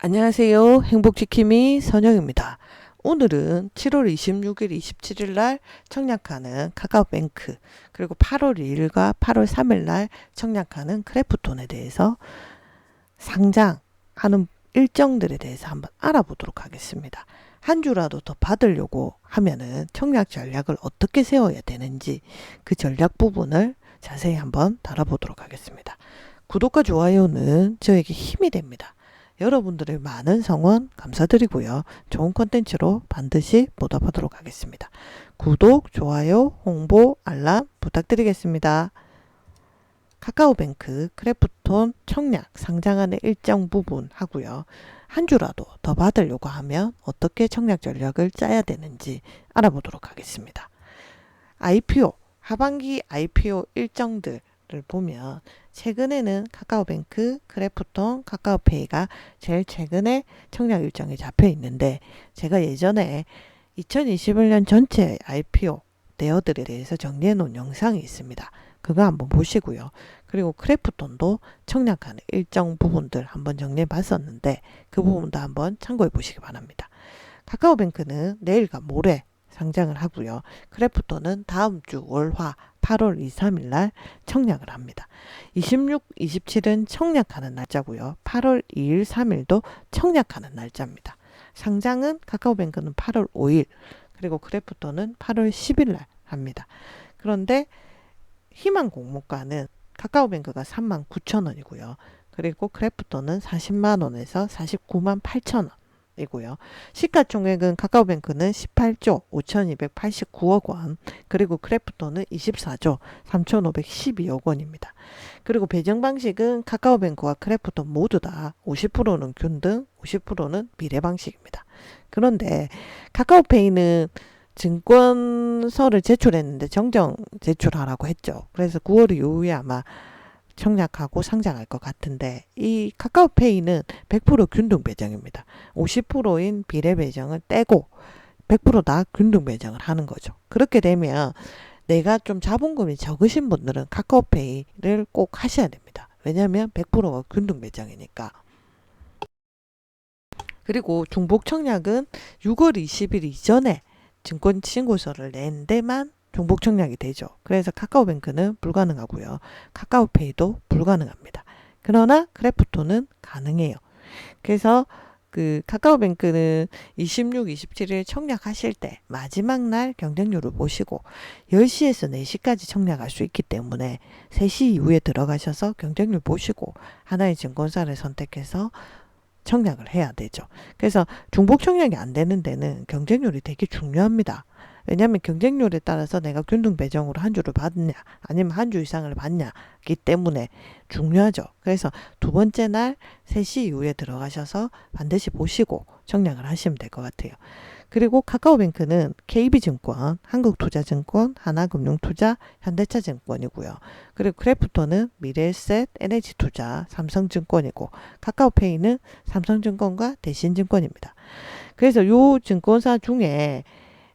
안녕하세요. 행복지킴이 선영입니다. 오늘은 7월 26일, 27일 날 청약하는 카카오뱅크, 그리고 8월 2일과 8월 3일 날 청약하는 크래프톤에 대해서 상장하는 일정들에 대해서 한번 알아보도록 하겠습니다. 한 주라도 더 받으려고 하면은 청약 전략을 어떻게 세워야 되는지 그 전략 부분을 자세히 한번 다뤄보도록 하겠습니다. 구독과 좋아요는 저에게 힘이 됩니다. 여러분들의 많은 성원 감사드리고요. 좋은 콘텐츠로 반드시 보답하도록 하겠습니다. 구독, 좋아요, 홍보, 알람 부탁드리겠습니다. 카카오뱅크 크래프톤 청약 상장하는 일정 부분 하고요. 한 주라도 더 받으려고 하면 어떻게 청약 전략을 짜야 되는지 알아보도록 하겠습니다. IPO, 하반기 IPO 일정들을 보면 최근에는 카카오뱅크, 크래프톤, 카카오페이가 제일 최근에 청약 일정이 잡혀 있는데, 제가 예전에 2021년 전체 IPO 대여들에 대해서 정리해 놓은 영상이 있습니다. 그거 한번 보시고요. 그리고 크래프톤도 청약하는 일정 부분들 한번 정리해 봤었는데 그 부분도 한번 참고해 보시기 바랍니다. 카카오뱅크는 내일과 모레 상장을 하고요. 크래프톤은 다음 주 월화 8월 2, 3일 날 청약을 합니다. 26, 27은 청약하는 날짜고요. 8월 2일, 3일도 청약하는 날짜입니다. 상장은 카카오뱅크는 8월 5일, 그리고 크래프톤은 8월 10일 날 합니다. 그런데 희망 공모가는 카카오뱅크가 39,000원이고요. 그리고 크래프톤은 40만 원에서 49만 8천 원이고요. 시가총액은 카카오뱅크는 18조 5,289억 원, 그리고 크래프톤은 24조 3,512억 원입니다. 그리고 배정 방식은 카카오뱅크와 크래프톤 모두 다 50%는 균등, 50%는 비례 방식입니다. 그런데 카카오페이는 증권서를 제출했는데 정정 제출하라고 했죠. 그래서 9월 이후에 아마 청약하고 상장할 것 같은데, 이 카카오페이는 100% 균등 배정입니다. 50%인 비례 배정을 떼고 100%다 균등 배정을 하는 거죠. 그렇게 되면 내가 좀 자본금이 적으신 분들은 카카오페이를 꼭 하셔야 됩니다. 왜냐하면 100%가 균등 배정이니까. 그리고 중복 청약은 6월 20일 이전에 증권 신고서를 낸 데만 중복 청약이 되죠. 그래서 카카오뱅크는 불가능하고요. 카카오페이도 불가능합니다. 그러나 크래프톤은 가능해요. 그래서 그 카카오뱅크는 26, 27일 청약하실 때 마지막 날 경쟁률을 보시고 10시에서 4시까지 청약할 수 있기 때문에 3시 이후에 들어가셔서 경쟁률 보시고 하나의 증권사를 선택해서 청약을 해야 되죠. 그래서 중복 청약이 안 되는 데는 경쟁률이 되게 중요합니다. 왜냐하면 경쟁률에 따라서 내가 균등 배정으로 한 주를 받느냐 아니면 한 주 이상을 받냐기 때문에 중요하죠. 그래서 두 번째 날 3시 이후에 들어가셔서 반드시 보시고 청약을 하시면 될 것 같아요. 그리고 카카오뱅크는 KB증권, 한국투자증권, 하나금융투자, 현대차증권이고요. 그리고 크래프톤은 미래에셋, NH투자, 삼성증권이고, 카카오페이는 삼성증권과 대신증권입니다. 그래서 요 증권사 중에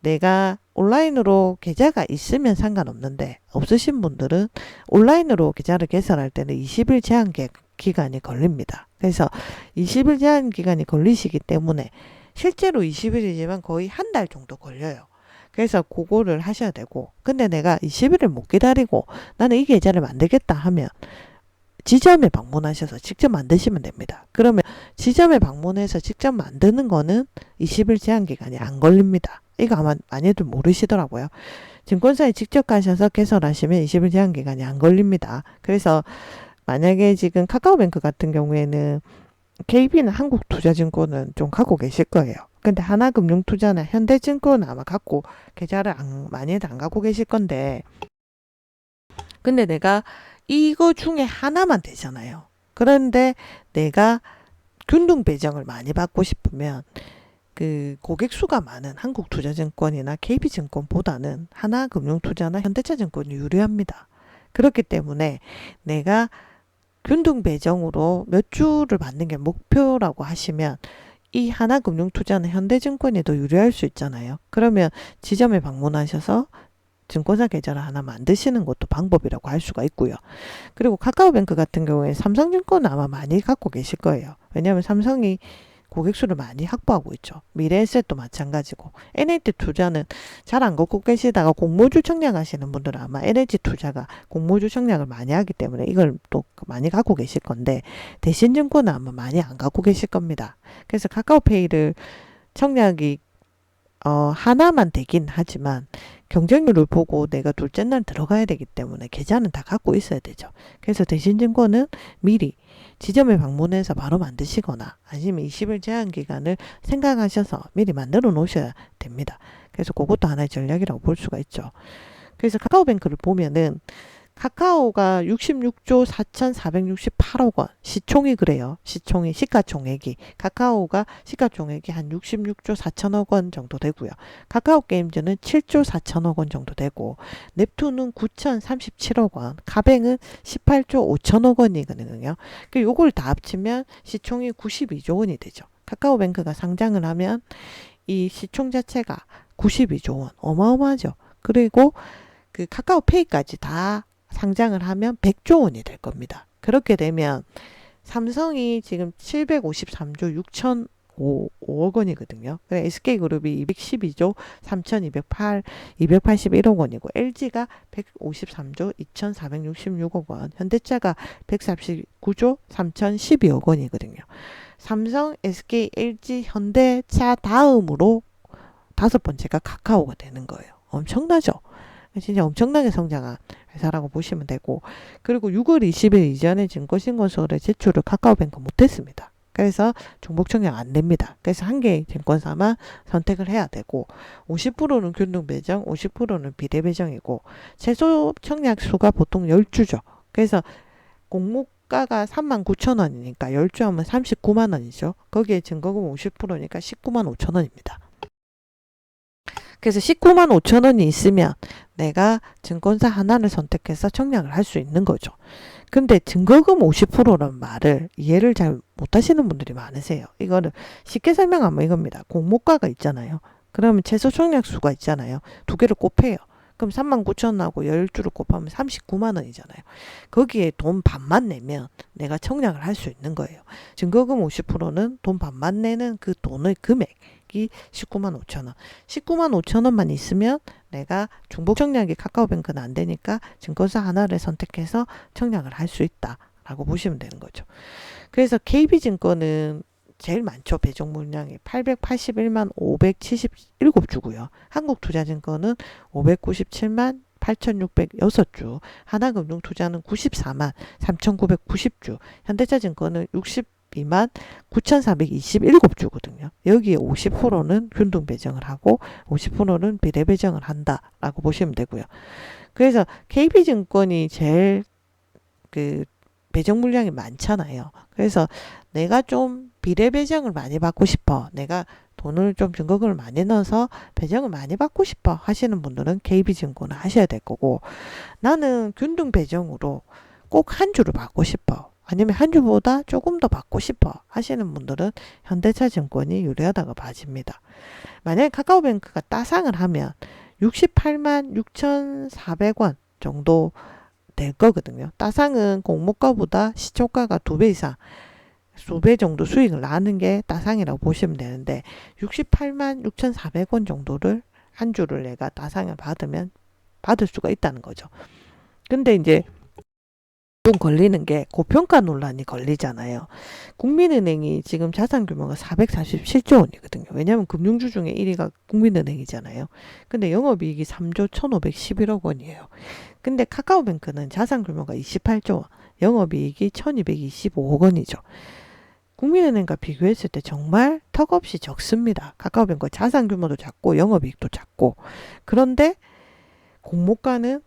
내가 온라인으로 계좌가 있으면 상관없는데, 없으신 분들은 온라인으로 계좌를 개설할 때는 20일 제한 기간이 걸립니다. 그래서 20일 제한 기간이 걸리시기 때문에 실제로 20일이지만 거의 한 달 정도 걸려요. 그래서 그거를 하셔야 되고, 근데 내가 20일을 못 기다리고 나는 이 계좌를 만들겠다 하면 지점에 방문하셔서 직접 만드시면 됩니다. 그러면 지점에 방문해서 직접 만드는 거는 20일 제한 기간이 안 걸립니다. 이거 아마 많이들 모르시더라고요. 증권사에 직접 가셔서 개설하시면 20일 제한 기간이 안 걸립니다. 그래서 만약에 지금 카카오뱅크 같은 경우에는 KB는 한국투자증권은 좀 갖고 계실 거예요. 근데 하나금융투자나 현대증권은 아마 갖고 계좌를 많이들 안 갖고 계실 건데, 근데 내가 이거 중에 하나만 되잖아요. 그런데 내가 균등 배정을 많이 받고 싶으면 그 고객 수가 많은 한국투자증권이나 KB증권보다는 하나금융투자나 현대차증권이 유리합니다. 그렇기 때문에 내가 균등 배정으로 몇 주를 받는 게 목표라고 하시면 이 하나금융투자는 현대증권이 더 유리할 수 있잖아요. 그러면 지점에 방문하셔서 증권사 계좌를 하나 만드시는 것도 방법이라고 할 수가 있고요. 그리고 카카오뱅크 같은 경우에 삼성증권은 아마 많이 갖고 계실 거예요. 왜냐하면 삼성이 고객 수를 많이 확보하고 있죠. 미래에셋도 마찬가지고 NH 투자는 잘 안 갖고 계시다가 공모주 청약하시는 분들은 아마 NH 투자가 공모주 청약을 많이 하기 때문에 이걸 또 많이 갖고 계실 건데 대신증권은 아마 많이 안 갖고 계실 겁니다. 그래서 카카오페이를 청약이 하나만 되긴 하지만 경쟁률을 보고 내가 둘째 날 들어가야 되기 때문에 계좌는 다 갖고 있어야 되죠. 그래서 대신증권은 미리 지점에 방문해서 바로 만드시거나 아니면 20일 제한 기간을 생각하셔서 미리 만들어 놓으셔야 됩니다. 그래서 그것도 하나의 전략이라고 볼 수가 있죠. 그래서 카카오뱅크를 보면은 카카오가 66조 4,468억 원 시총이 그래요. 시총이 시가총액이 카카오가 시가총액이 한 66조 4천억 원 정도 되고요. 카카오게임즈는 7조 4천억 원 정도 되고 넵툰은 9,037억 원, 카뱅은 18조 5천억 원이거든요. 그 요걸 다 합치면 시총이 92조 원이 되죠. 카카오뱅크가 상장을 하면 이 시총 자체가 92조 원 어마어마하죠. 그리고 그 카카오페이까지 다 상장을 하면 100조 원이 될 겁니다. 그렇게 되면 삼성이 지금 753조 6,005억 원이거든요. SK그룹이 212조 3,281억 원이고 LG가 153조 2,466억 원, 현대차가 149조 3,012억 원이거든요. 삼성, SK, LG, 현대차 다음으로 다섯 번째가 카카오가 되는 거예요. 엄청나죠? 진짜 엄청나게 성장한 회사라고 보시면 되고, 그리고 6월 20일 이전에 증권신고서를 제출을 카카오뱅크 못했습니다. 그래서 중복청약 안 됩니다. 그래서 한 개의 증권사만 선택을 해야 되고 50%는 균등배정, 50%는 비례배정이고 최소 청약 수가 보통 10주죠. 그래서 공모가가 39,000원이니까 10주 하면 39만 원이죠. 거기에 증거금 50%니까 19만 5천 원입니다. 그래서 19만 5천 원이 있으면 내가 증권사 하나를 선택해서 청약을 할 수 있는 거죠. 근데 증거금 50%라는 말을 이해를 잘 못하시는 분들이 많으세요. 이거를 쉽게 설명하면 이겁니다. 공모가가 있잖아요. 그러면 최소 청약 수가 있잖아요. 두 개를 곱해요. 그럼 39,000원하고 10주를 곱하면 39만 원이잖아요. 거기에 돈 반만 내면 내가 청약을 할 수 있는 거예요. 증거금 50%는 돈 반만 내는 그 돈의 금액이 19만 5천 원. 19만 5천 원만 있으면 내가 중복 청약이 카카오뱅크는 안 되니까 증권사 하나를 선택해서 청약을 할 수 있다라고 보시면 되는 거죠. 그래서 KB증권은 제일 많죠. 배정 물량이 881만 577주고요. 한국투자증권은 597만 8,606주, 하나금융투자는 94만 3,990주, 현대차증권은 62만 9,427주거든요. 여기에 50%는 균등 배정을 하고 50%는 비례 배정을 한다라고 보시면 되고요. 그래서 KB증권이 제일 그 배정 물량이 많잖아요. 그래서 내가 좀 비례 배정을 많이 받고 싶어. 내가 돈을 좀 증거금을 많이 넣어서 배정을 많이 받고 싶어 하시는 분들은 KB증권을 하셔야 될 거고, 나는 균등 배정으로 꼭 한 주를 받고 싶어. 아니면 한 주보다 조금 더 받고 싶어 하시는 분들은 현대차증권이 유리하다고 봐집니다. 만약에 카카오뱅크가 따상을 하면 68만 6,400원 정도 될 거거든요. 따상은 공모가보다 시초가가 2배 이상, 2배 정도 수익을 나는 게 따상이라고 보시면 되는데 68만 6,400원 정도를 한 주를 내가 따상을 받으면 받을 수가 있다는 거죠. 근데 이제 좀 걸리는 게 고평가 논란이 걸리잖아요. 국민은행이 지금 자산 규모가 447조 원이거든요. 왜냐하면 금융주 중에 1위가 국민은행이잖아요. 근데 영업이익이 3조 1,511억 원이에요. 근데 카카오뱅크는 자산 규모가 28조 원, 영업이익이 1,225억 원이죠. 국민은행과 비교했을 때 정말 턱없이 적습니다. 카카오뱅크 자산 규모도 작고 영업이익도 작고, 그런데 공모가는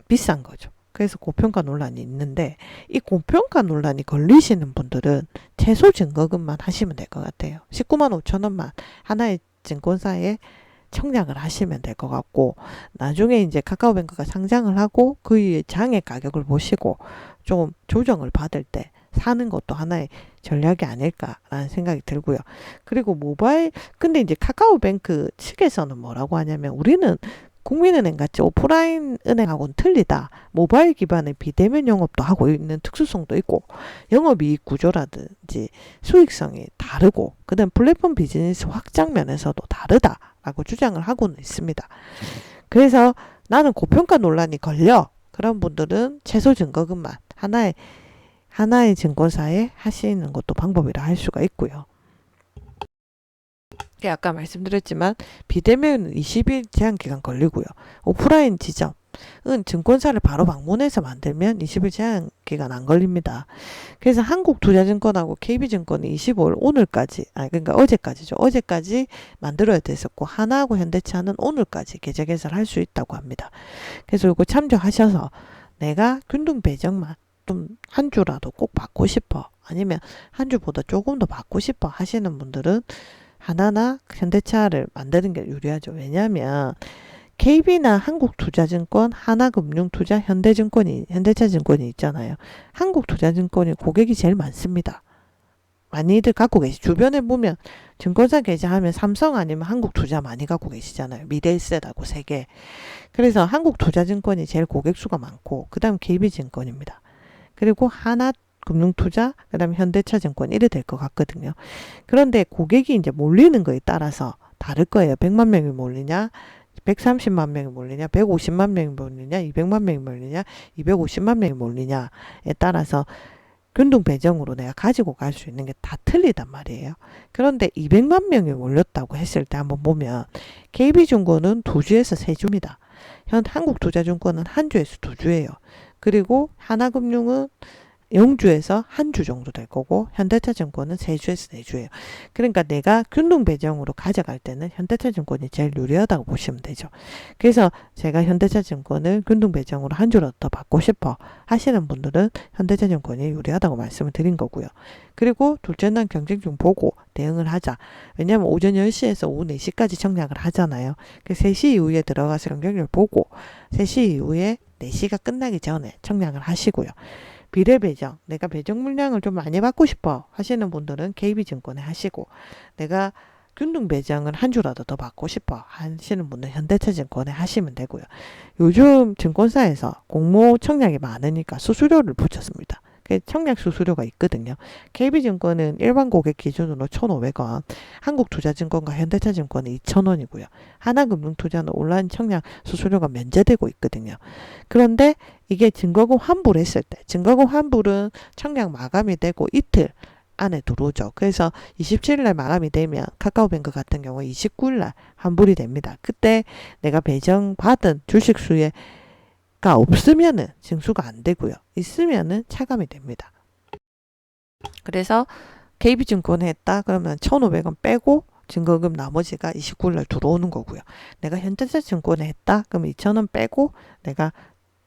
비싼 거죠. 그래서 고평가 논란이 있는데, 이 고평가 논란이 걸리시는 분들은 최소 증거금만 하시면 될 것 같아요. 19만 5천 원만 하나의 증권사에 청약을 하시면 될 것 같고, 나중에 이제 카카오뱅크가 상장을 하고 그 위에 장의 가격을 보시고 좀 조정을 받을 때 사는 것도 하나의 전략이 아닐까라는 생각이 들고요. 그리고 모바일, 근데 이제 카카오뱅크 측에서는 뭐라고 하냐면, 우리는 국민은행 같이 오프라인 은행하고는 틀리다. 모바일 기반의 비대면 영업도 하고 있는 특수성도 있고 영업이익 구조라든지 수익성이 다르고 그다음 플랫폼 비즈니스 확장 면에서도 다르다라고 주장을 하고는 있습니다. 그래서 나는 고평가 논란이 걸려. 그런 분들은 최소 증거금만 하나의 증권사에 하시는 것도 방법이라 할 수가 있고요. 아까 말씀드렸지만 비대면은 20일 제한 기간 걸리고요. 오프라인 지점은 증권사를 바로 방문해서 만들면 20일 제한 기간 안 걸립니다. 그래서 한국투자증권하고 KB증권이 25일 오늘까지 그러니까 어제까지죠. 어제까지 만들어야 됐었고 하나하고 현대차는 오늘까지 계좌 개설할 수 있다고 합니다. 그래서 이거 참조하셔서 내가 균등 배정만 좀 한 주라도 꼭 받고 싶어 아니면 한 주보다 조금 더 받고 싶어 하시는 분들은 하나나 현대차를 만드는 게 유리하죠. 왜냐하면 KB나 한국투자증권, 하나금융투자, 현대차증권이 있잖아요. 한국투자증권이 고객이 제일 많습니다. 많이들 갖고 주변에 보면 증권사 계좌하면 삼성 아니면 한국투자 많이 갖고 계시잖아요. 미래에셋하고 세 개. 그래서 한국투자증권이 제일 고객 수가 많고 그 다음 KB증권입니다. 그리고 하나금융투자, 그 다음에 현대차증권 이래 될 것 같거든요. 그런데 고객이 이제 몰리는 거에 따라서 다를 거예요. 100만 명이 몰리냐, 130만 명이 몰리냐, 150만 명이 몰리냐, 200만 명이 몰리냐, 250만 명이 몰리냐에 따라서 균등 배정으로 내가 가지고 갈 수 있는 게 다 틀리단 말이에요. 그런데 200만 명이 몰렸다고 했을 때 한번 보면 KB증권은 2주에서 3주입니다. 한국투자증권은 한 주에서 2주예요. 그리고 하나금융은 0주에서 한 주 정도 될 거고 현대차증권은 3주에서 4주예요. 그러니까 내가 균등 배정으로 가져갈 때는 현대차증권이 제일 유리하다고 보시면 되죠. 그래서 제가 현대차증권을 균등 배정으로 한 주라도 더 받고 싶어 하시는 분들은 현대차증권이 유리하다고 말씀을 드린 거고요. 그리고 둘째 날 경쟁중 보고 대응을 하자. 왜냐하면 오전 10시에서 오후 4시까지 청약을 하잖아요. 3시 이후에 들어가서 경쟁률 보고 3시 이후에 4시가 끝나기 전에 청약을 하시고요. 비례 배정, 내가 배정 물량을 좀 많이 받고 싶어 하시는 분들은 KB증권에 하시고 내가 균등 배정을 한 주라도 더 받고 싶어 하시는 분들은 현대차증권에 하시면 되고요. 요즘 증권사에서 공모 청약이 많으니까 수수료를 붙였습니다. 청약 수수료가 있거든요. KB증권은 일반 고객 기준으로 1,500원, 한국투자증권과 현대차증권은 2,000원이고요. 하나금융투자는 온라인 청약 수수료가 면제되고 있거든요. 그런데 이게 증거금 환불을 했을 때, 증거금 환불은 청약 마감이 되고 이틀 안에 들어오죠. 그래서 27일날 마감이 되면 카카오뱅크 같은 경우 29일날 환불이 됩니다. 그때 내가 배정받은 주식 수에 가 없으면은 징수가 안 되고요. 있으면은 차감이 됩니다. 그래서 KB증권에 했다 그러면 1,500원 빼고 증거금 나머지가 29일날 들어오는 거고요. 내가 현대차증권에 했다 그러면 2,000원 빼고 내가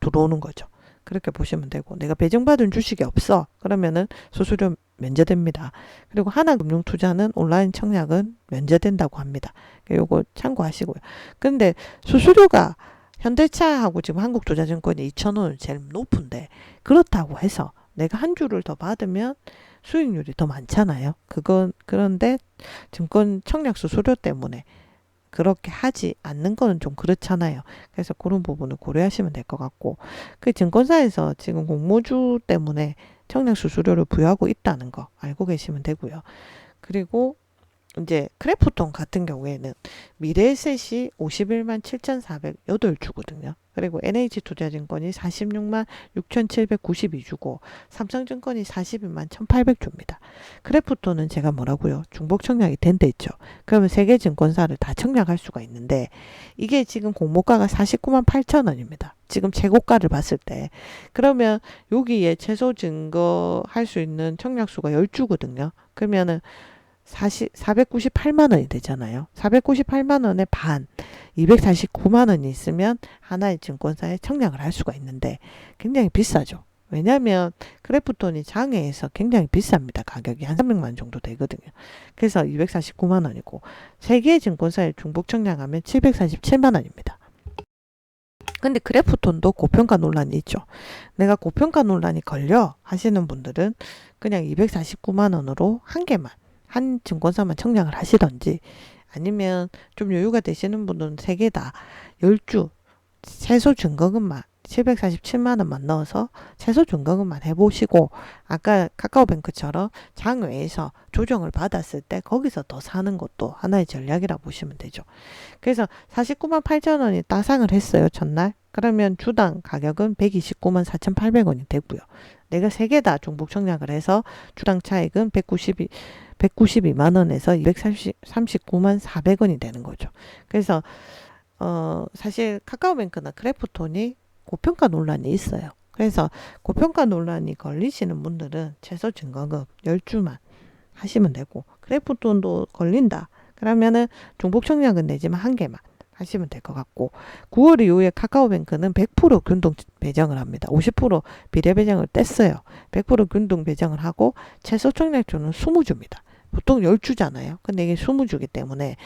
들어오는 거죠. 그렇게 보시면 되고 내가 배정받은 주식이 없어 그러면은 수수료 면제됩니다. 그리고 하나금융투자는 온라인 청약은 면제된다고 합니다. 요거 참고하시고요. 근데 수수료가 현대차하고 지금 한국투자증권이 2,000원은 제일 높은데 그렇다고 해서 내가 한 주를 더 받으면 수익률이 더 많잖아요. 그런데 증권 청약 수수료 때문에 그렇게 하지 않는 거는 좀 그렇잖아요. 그래서 그런 부분을 고려하시면 될 것 같고 그 증권사에서 지금 공모주 때문에 청약 수수료를 부여하고 있다는 거 알고 계시면 되고요. 그리고 이제 크래프톤 같은 경우에는 미래에셋이 51만 7,408주거든요. 그리고 NH투자증권이 46만 6,792주고 삼성증권이 42만 1,800주입니다. 크래프톤은 제가 뭐라고요? 중복 청약이 된 데 있죠. 그러면 세 개 증권사를 다 청약할 수가 있는데 이게 지금 공모가가 49만 8천원입니다. 지금 최고가를 봤을 때. 그러면 여기에 최소 증거할 수 있는 청약수가 10주거든요. 그러면은 498만 원이 되잖아요. 498만 원의 반, 249만 원이 있으면 하나의 증권사에 청약을 할 수가 있는데 굉장히 비싸죠. 왜냐하면 크래프톤이 장외에서 굉장히 비쌉니다. 가격이 한 300만 원 정도 되거든요. 그래서 249만 원이고 세 개의 증권사에 중복 청약하면 747만 원입니다. 근데 크래프톤도 고평가 논란이 있죠. 내가 고평가 논란이 걸려 하시는 분들은 그냥 249만 원으로 한 개만 한 증권사만 청약을 하시던지 아니면 좀 여유가 되시는 분들은 세 개 다 10주 최소 증거금만 747만 원만 넣어서 최소 증거금만 해보시고 아까 카카오뱅크처럼 장외에서 조정을 받았을 때 거기서 더 사는 것도 하나의 전략이라 보시면 되죠. 그래서 49만 8천 원이 따상을 했어요. 첫날. 그러면 주당 가격은 129만 4,800원이 되고요. 내가 세 개 다 중복 청약을 해서 주당 차익은 192만 원에서 239만 400원이 되는 거죠. 그래서 사실 카카오뱅크나 크래프톤이 고평가 논란이 있어요. 그래서 고평가 논란이 걸리시는 분들은 최소 증거금 10주만 하시면 되고, 크래프톤도 걸린다 그러면은 중복 청약은 내지만 한 개만 하시면 될 것 같고, 9월 이후에 카카오뱅크는 100% 균등 배정을 합니다. 50% 비례 배정을 뗐어요. 100% 균등 배정을 하고 최소 청약주는 20주입니다. 보통 10주잖아요. 근데 이게 20주기 때문에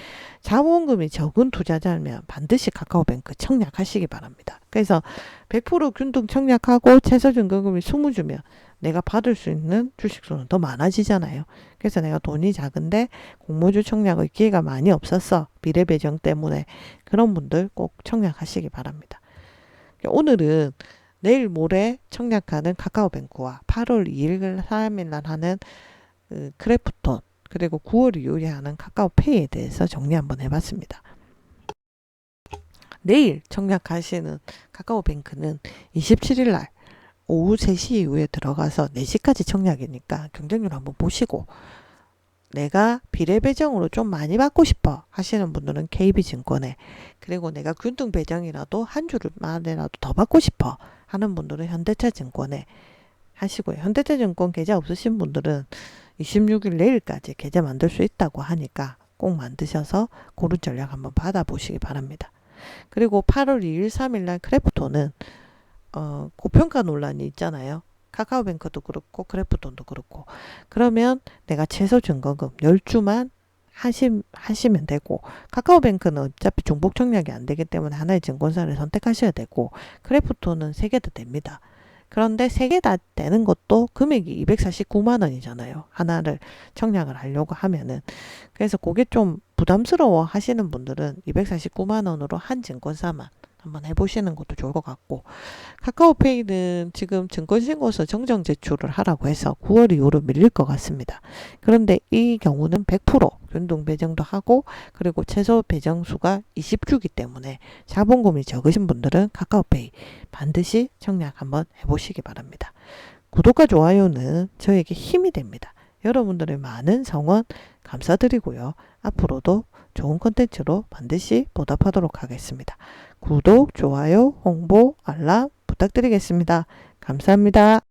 자본금이 적은 투자자면 반드시 카카오뱅크 청약하시기 바랍니다. 그래서 100% 균등 청약하고 최소 증거금이 20주면 내가 받을 수 있는 주식수는 더 많아지잖아요. 그래서 내가 돈이 작은데 공모주 청약의 기회가 많이 없었어. 비례 배정 때문에. 그런 분들 꼭 청약하시기 바랍니다. 오늘은 내일 모레 청약하는 카카오뱅크와 8월 2일 3일날 하는 크래프톤, 그리고 9월 이후에 하는 카카오페이에 대해서 정리 한번 해봤습니다. 내일 청약하시는 카카오뱅크는 27일 날 오후 3시 이후에 들어가서 4시까지 청약이니까 경쟁률 한번 보시고, 내가 비례 배정으로 좀 많이 받고 싶어 하시는 분들은 KB증권에, 그리고 내가 균등 배정이라도 한 주만이라도 더 받고 싶어 하는 분들은 현대차증권에 하시고요. 현대차증권 계좌 없으신 분들은 26일 내일까지 계좌 만들 수 있다고 하니까 꼭 만드셔서 고른 전략 한번 받아보시기 바랍니다. 그리고 8월 2일 3일 날 크래프톤은 고평가 논란이 있잖아요. 카카오뱅크도 그렇고 크래프톤도 그렇고. 그러면 내가 최소 증거금 10주만 하시면 되고, 카카오뱅크는 어차피 중복 청약이 안 되기 때문에 하나의 증권사를 선택하셔야 되고, 크래프톤은 3개 다 됩니다. 그런데 3개 다 되는 것도 금액이 249만 원이잖아요. 하나를 청약을 하려고 하면은. 그래서 그게 좀 부담스러워 하시는 분들은 249만 원으로 한 증권사만 한번 해보시는 것도 좋을 것 같고, 카카오페이는 지금 증권신고서 정정 제출을 하라고 해서 9월 이후로 밀릴 것 같습니다. 그런데 이 경우는 100% 균등 배정도 하고, 그리고 최소 배정수가 20주기 때문에 자본금이 적으신 분들은 카카오페이 반드시 청약 한번 해보시기 바랍니다. 구독과 좋아요는 저에게 힘이 됩니다. 여러분들의 많은 성원 감사드리고요. 앞으로도 좋은 콘텐츠로 반드시 보답하도록 하겠습니다. 구독, 좋아요, 홍보, 알람 부탁드리겠습니다. 감사합니다.